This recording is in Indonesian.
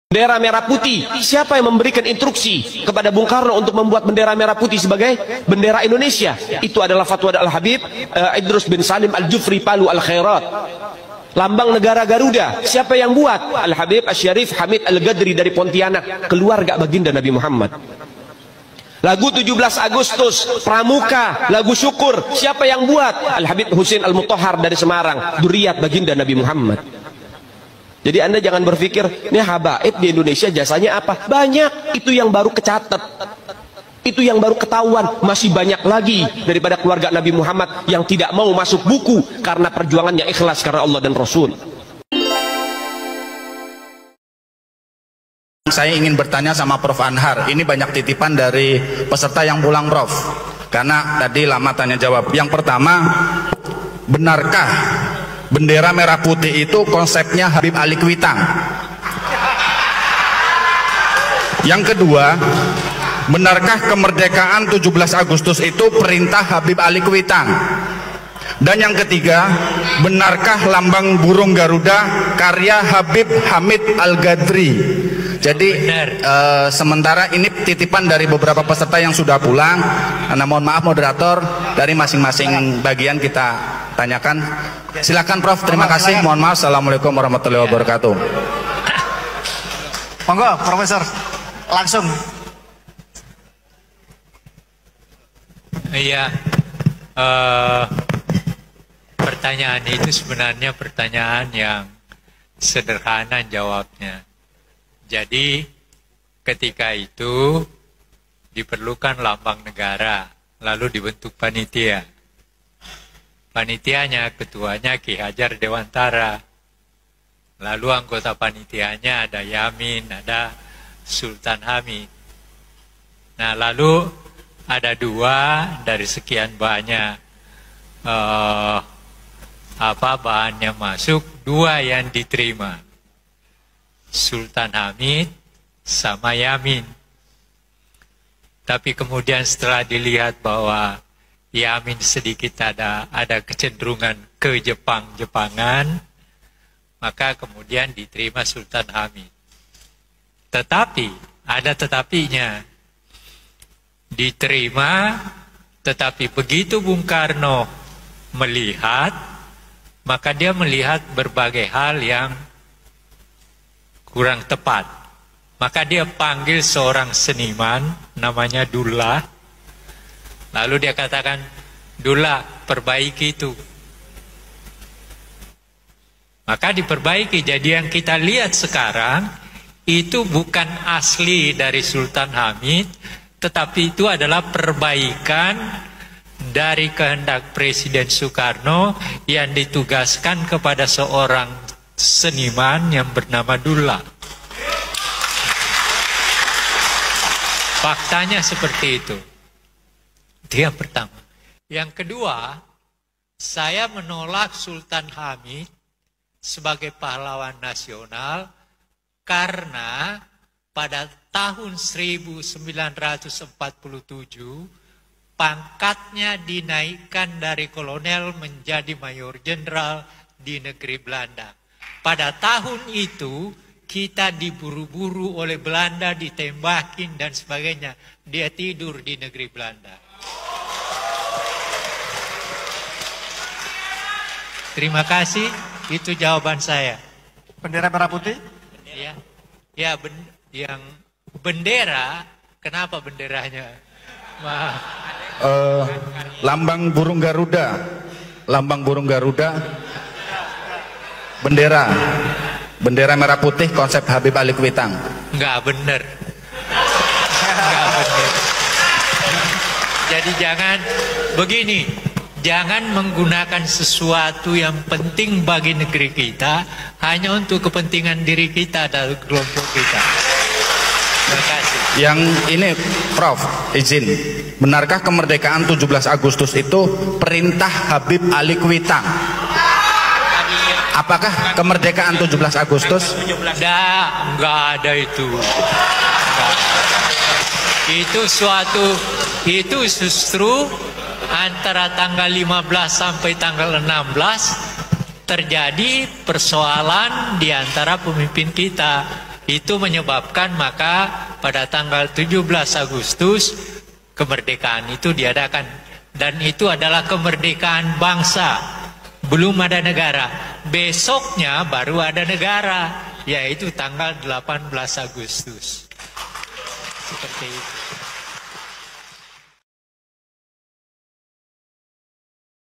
Bendera merah putih, siapa yang memberikan instruksi kepada Bung Karno untuk membuat bendera merah putih sebagai bendera Indonesia? Itu adalah fatwa Al-Habib Idrus bin Salim Al-Jufri Palu Al-Khairat. Lambang negara Garuda, siapa yang buat? Al-Habib Asy-Syarif Hamid Al-Gadri dari Pontianak, keluarga baginda Nabi Muhammad. Lagu 17 Agustus, Pramuka, lagu syukur, siapa yang buat? Al-Habib Husain Al-Mutahhar dari Semarang, dzurriyyah baginda Nabi Muhammad. Jadi Anda jangan berpikir, ini habaib di Indonesia jasanya apa? Banyak, itu yang baru kecatat. Itu yang baru ketahuan. Masih banyak lagi daripada keluarga Nabi Muhammad yang tidak mau masuk buku karena perjuangannya ikhlas karena Allah dan Rasul. Saya ingin bertanya sama Prof. Anhar. Ini banyak titipan dari peserta yang pulang, Prof. Karena tadi lama tanya jawab. Yang pertama, benarkah bendera merah putih itu konsepnya Habib Ali Kuitang? Yang kedua, benarkah kemerdekaan 17 Agustus itu perintah Habib Ali Kuitang? Dan yang ketiga, benarkah lambang burung Garuda karya Habib Hamid Al-Gadri? Jadi sementara ini titipan dari beberapa peserta yang sudah pulang. Nah, mohon maaf moderator, dari masing-masing bagian kita tanyakan. Silakan Prof, terima kasih. Mohon maaf. Assalamualaikum warahmatullahi wabarakatuh. Monggo Profesor, langsung. Iya, pertanyaan itu sebenarnya pertanyaan yang sederhana jawabnya. Jadi ketika itu diperlukan lambang negara, lalu dibentuk panitia. Panitianya, ketuanya Ki Hajar Dewantara. Lalu anggota panitianya ada Yamin, ada Sultan Hamid. Nah, lalu ada dua dari sekian banyak bahannya masuk, dua yang diterima. Sultan Hamid sama Yamin. Tapi kemudian setelah dilihat bahwa Yamin sedikit ada kecenderungan ke Jepangan, maka kemudian diterima Sultan Hamid. Tetapi ada tetapinya. Diterima, tetapi begitu Bung Karno melihat, maka dia melihat berbagai hal yang kurang tepat. Maka dia panggil seorang seniman namanya Dullah. Lalu dia katakan, Dullah, perbaiki itu. Maka diperbaiki. Jadi yang kita lihat sekarang itu bukan asli dari Sultan Hamid, tetapi itu adalah perbaikan dari kehendak Presiden Soekarno yang ditugaskan kepada seorang seniman yang bernama Dullah. Faktanya seperti itu. Itu yang pertama. Yang kedua, saya menolak Sultan Hamid sebagai pahlawan nasional karena pada tahun 1947 pangkatnya dinaikkan dari kolonel menjadi mayor jenderal di negeri Belanda. Pada tahun itu kita diburu-buru oleh Belanda, ditembakin dan sebagainya. Dia tidur di negeri Belanda. Terima kasih, itu jawaban saya. Bendera merah putih? Ya, yang bendera, kenapa benderanya? Lambang burung Garuda, lambang burung Garuda, bendera merah putih konsep Habib Ali Kuitang. Enggak benar. Enggak benar. Jadi jangan begini. Jangan menggunakan sesuatu yang penting bagi negeri kita hanya untuk kepentingan diri kita dan kelompok kita. Terima kasih. Yang ini Prof, izin. Benarkah kemerdekaan 17 Agustus itu perintah Habib Ali Kuitang? Apakah kemerdekaan 17 Agustus? Enggak ada itu. Itu justru antara tanggal 15 sampai tanggal 16 terjadi persoalan di antara pemimpin kita. Itu menyebabkan maka pada tanggal 17 Agustus kemerdekaan itu diadakan. Dan itu adalah kemerdekaan bangsa. Belum ada negara. Besoknya baru ada negara, yaitu tanggal 18 Agustus. Seperti itu.